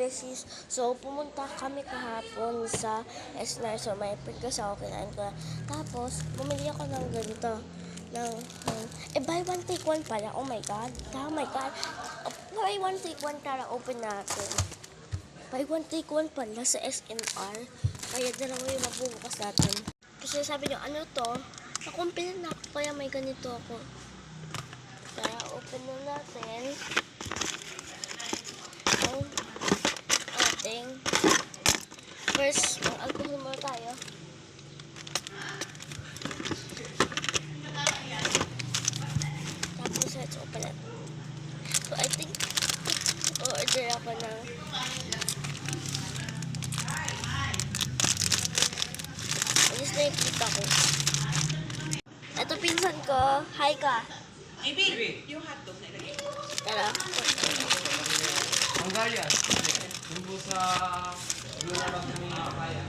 beses. So, pumunta kami kahapon sa SNR. So, may print kasi ako, kinain ko na. Tapos, bumili ako ng ganito. Buy one, take one pala. Oh my God. Oh my God. Buy one, take one. Tara, open natin. Buy one, take one pala sa SNR. Kaya dalawa yung mabubukas natin. Kasi sabi nyo, ano to? Nakumpila na ako, kaya may ganito ako. Tara, open na natin. Ang ating first, mag-alcohol muna tayo. Tapos, let's open it. So, I think, order ako ng alis na yung kita ko. Ito pinsan ko. Hi ka. Maybe yung hotdog na ilagay. Tara. Hungarian. Tunggu sa Luna Bakumi Kaya.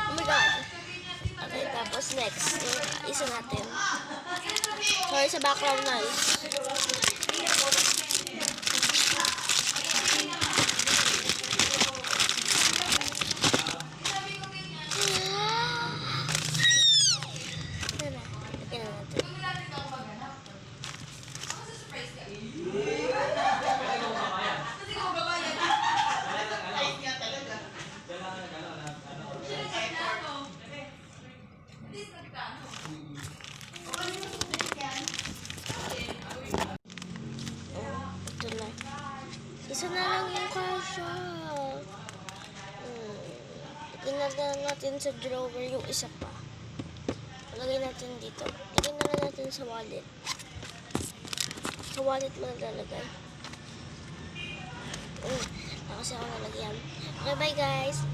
Oh my God. Okay, tapos next. Isa natin. Sorry sa background noise. Tara, lagyan na natin. Ito na. Isa na lang yung kasha. Lagyan natin sa drawer yung isa pa. Lagay natin dito. Lagyan na lang natin sa wallet. Sa wallet mo nalalagay. Kasi ako nalagyan. Okay, bye guys.